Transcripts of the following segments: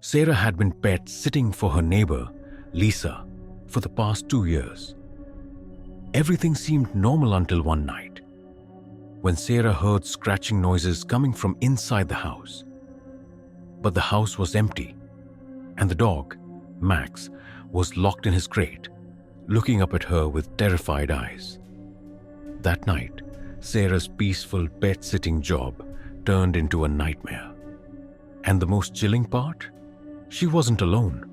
Sarah had been pet sitting for her neighbor, Lisa, for the past 2 years. Everything seemed normal until one night, when Sarah heard scratching noises coming from inside the house. But the house was empty, and the dog, Max, was locked in his crate, looking up at her with terrified eyes. That night, Sarah's peaceful pet-sitting job turned into a nightmare. And the most chilling part? She wasn't alone.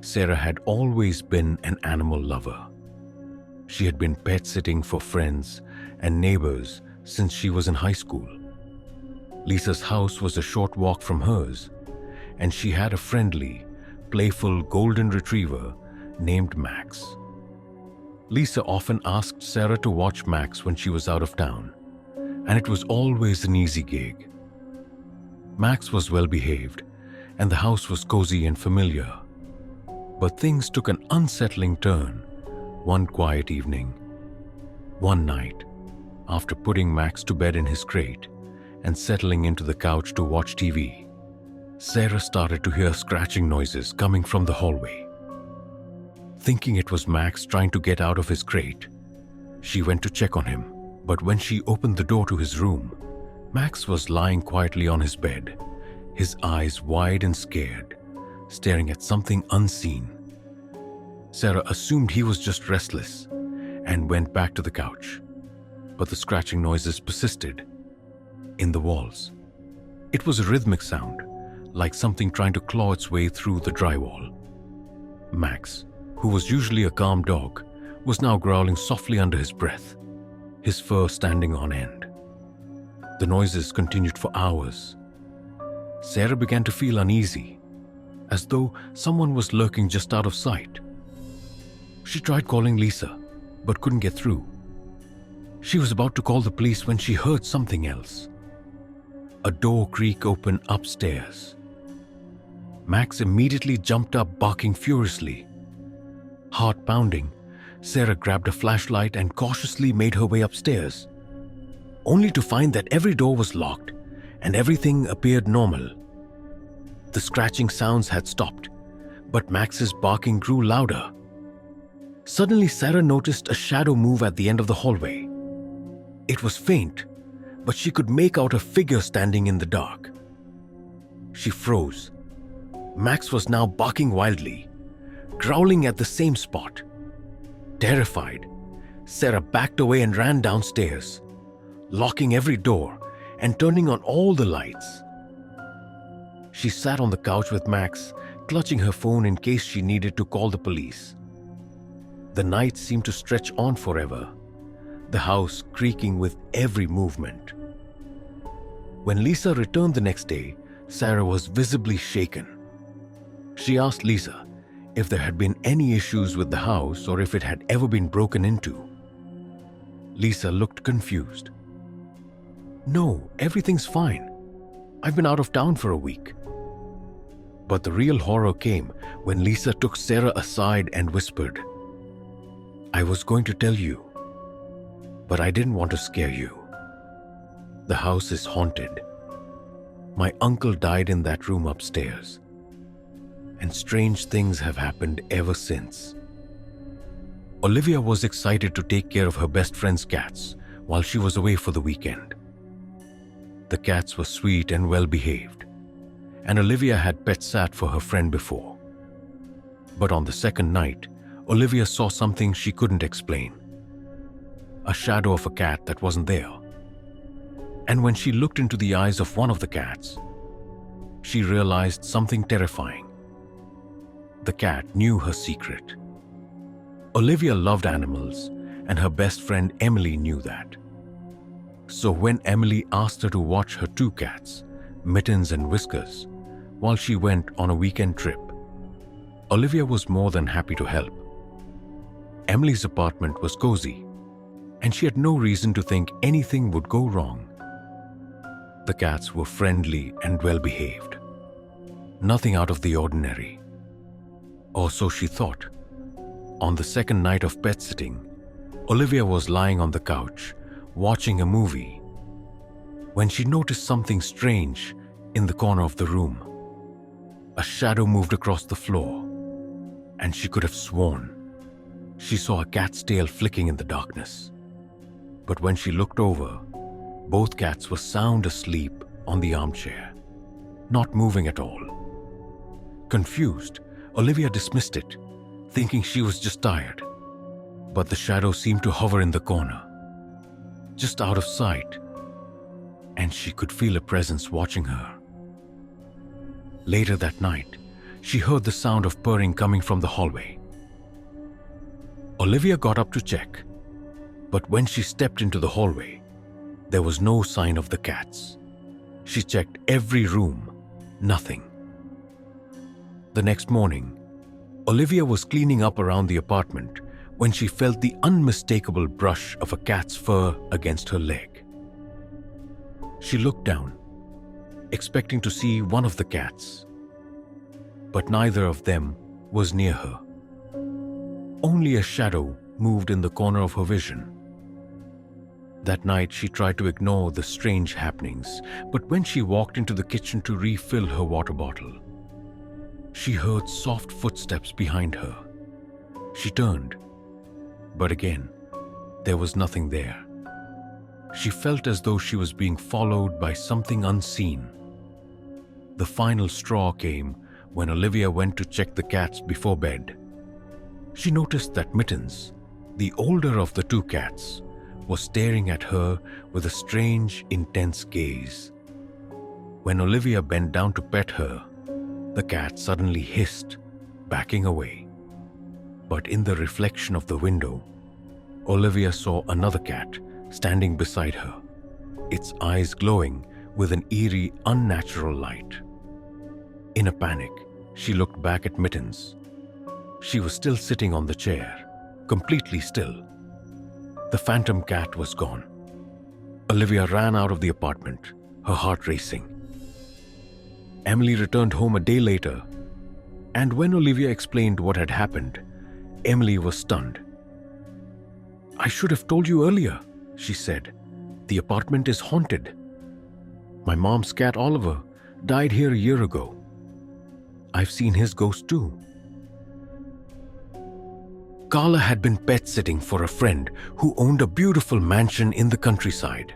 Sarah had always been an animal lover. She had been pet-sitting for friends and neighbors since she was in high school. Lisa's house was a short walk from hers, and she had a friendly, playful golden retriever named Max. Lisa often asked Sarah to watch Max when she was out of town, and it was always an easy gig. Max was well behaved, and the house was cozy and familiar. But things took an unsettling turn one quiet evening. One night, after putting Max to bed in his crate and settling into the couch to watch TV, Sarah started to hear scratching noises coming from the hallway. Thinking it was Max trying to get out of his crate, she went to check on him. But when she opened the door to his room, Max was lying quietly on his bed, his eyes wide and scared, staring at something unseen. Sarah assumed he was just restless and went back to the couch. But the scratching noises persisted in the walls. It was a rhythmic sound, like something trying to claw its way through the drywall. Max, who was usually a calm dog, was now growling softly under his breath, his fur standing on end. The noises continued for hours. Sarah began to feel uneasy, as though someone was lurking just out of sight. She tried calling Lisa, but couldn't get through. She was about to call the police when she heard something else. A door creak open upstairs. Max immediately jumped up, barking furiously. Heart pounding, Sarah grabbed a flashlight and cautiously made her way upstairs, only to find that every door was locked and everything appeared normal. The scratching sounds had stopped, but Max's barking grew louder. Suddenly, Sarah noticed a shadow move at the end of the hallway. It was faint, but she could make out a figure standing in the dark. She froze. Max was now barking wildly, growling at the same spot. Terrified, Sarah backed away and ran downstairs, locking every door and turning on all the lights. She sat on the couch with Max, clutching her phone in case she needed to call the police. The night seemed to stretch on forever, the house creaking with every movement. When Lisa returned the next day, Sarah was visibly shaken. She asked Lisa if there had been any issues with the house or if it had ever been broken into. Lisa looked confused. "No, everything's fine. I've been out of town for a week." But the real horror came when Lisa took Sarah aside and whispered, "I was going to tell you, but I didn't want to scare you. The house is haunted. My uncle died in that room upstairs, and strange things have happened ever since." Olivia was excited to take care of her best friend's cats while she was away for the weekend. The cats were sweet and well behaved, and Olivia had pet sat for her friend before. But on the second night, Olivia saw something she couldn't explain. A shadow of a cat that wasn't there. And when she looked into the eyes of one of the cats, she realized something terrifying. The cat knew her secret. Olivia loved animals, and her best friend Emily knew that. So when Emily asked her to watch her two cats, Mittens and Whiskers, while she went on a weekend trip, Olivia was more than happy to help. Emily's apartment was cozy, and she had no reason to think anything would go wrong. The cats were friendly and well behaved. Nothing out of the ordinary. Or so she thought. On the second night of pet sitting, Olivia was lying on the couch, watching a movie, when she noticed something strange in the corner of the room. a shadow moved across the floor, and she could have sworn she saw a cat's tail flicking in the darkness. But when she looked over, both cats were sound asleep on the armchair, not moving at all. Confused, Olivia dismissed it, thinking she was just tired. But the shadow seemed to hover in the corner, just out of sight, and she could feel a presence watching her. Later that night, she heard the sound of purring coming from the hallway. Olivia got up to check, but when she stepped into the hallway, there was no sign of the cats. She checked every room, nothing. The next morning, Olivia was cleaning up around the apartment when she felt the unmistakable brush of a cat's fur against her leg. She looked down, expecting to see one of the cats, but neither of them was near her. Only a shadow moved in the corner of her vision. That night, she tried to ignore the strange happenings, but when she walked into the kitchen to refill her water bottle, she heard soft footsteps behind her. She turned, but again, there was nothing there. She felt as though she was being followed by something unseen. The final straw came when Olivia went to check the cats before bed. She noticed that Mittens, the older of the two cats, was staring at her with a strange, intense gaze. When Olivia bent down to pet her, the cat suddenly hissed, backing away. But in the reflection of the window, Olivia saw another cat standing beside her, its eyes glowing with an eerie, unnatural light. In a panic, she looked back at Mittens. She was still sitting on the chair, completely still. The phantom cat was gone. Olivia ran out of the apartment, her heart racing. Emily returned home a day later, and when Olivia explained what had happened, Emily was stunned. "I should have told you earlier," she said. "The apartment is haunted. My mom's cat Oliver died here a year ago. I've seen his ghost too." Carla had been pet sitting for a friend who owned a beautiful mansion in the countryside.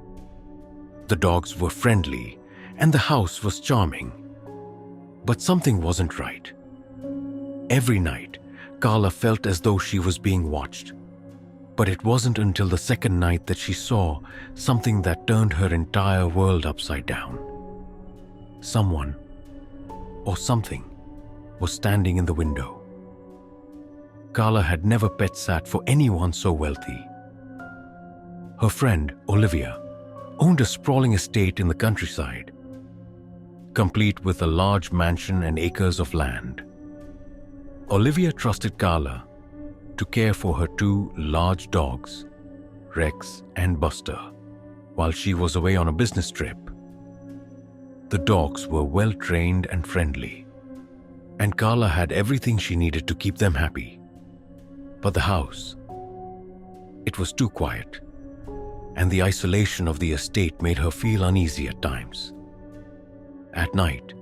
The dogs were friendly and the house was charming. But something wasn't right. Every night, Carla felt as though she was being watched. But it wasn't until the second night that she saw something that turned her entire world upside down. Someone, or something, was standing in the window. Carla had never pet sat for anyone so wealthy. Her friend, Olivia, owned a sprawling estate in the countryside, complete with a large mansion and acres of land. Olivia trusted Carla to care for her two large dogs, Rex and Buster, while she was away on a business trip. The dogs were well trained and friendly, and Carla had everything she needed to keep them happy. But the house, it was too quiet, and the isolation of the estate made her feel uneasy at times. At night,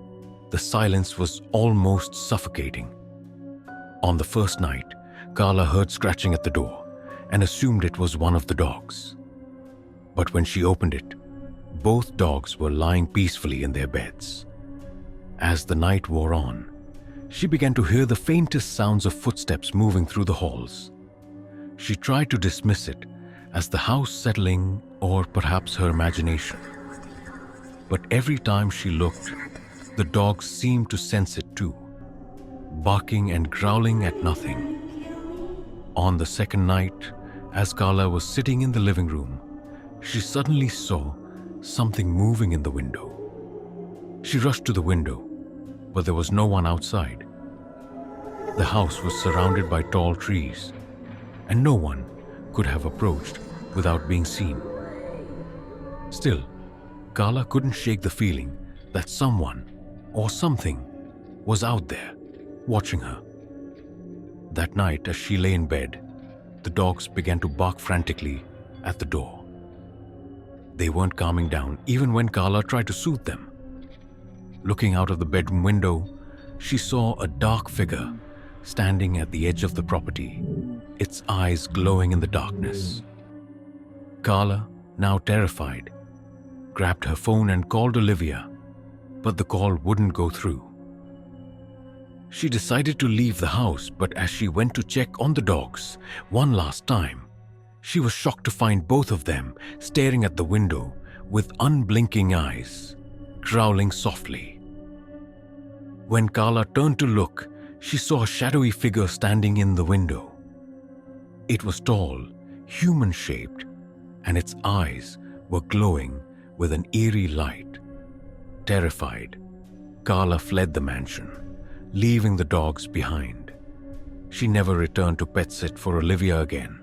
the silence was almost suffocating. On the first night, Carla heard scratching at the door and assumed it was one of the dogs. But when she opened it, both dogs were lying peacefully in their beds. As the night wore on, she began to hear the faintest sounds of footsteps moving through the halls. She tried to dismiss it as the house settling or perhaps her imagination. But every time she looked, the dogs seemed to sense it too, barking and growling at nothing. On the second night, as Carla was sitting in the living room, she suddenly saw something moving in the window. She rushed to the window, but there was no one outside. The house was surrounded by tall trees, and no one could have approached without being seen. Still, Carla couldn't shake the feeling that someone or something was out there watching her. That night, as she lay in bed, the dogs began to bark frantically at the door. They weren't calming down even when Carla tried to soothe them. Looking out of the bedroom window, she saw a dark figure standing at the edge of the property, its eyes glowing in the darkness. Carla, now terrified, grabbed her phone and called Olivia, but the call wouldn't go through. She decided to leave the house, but as she went to check on the dogs one last time, she was shocked to find both of them staring at the window with unblinking eyes, growling softly. When Carla turned to look, she saw a shadowy figure standing in the window. It was tall, human-shaped, and its eyes were glowing with an eerie light. Terrified, Carla fled the mansion, leaving the dogs behind. She never returned to pet sit for Olivia again.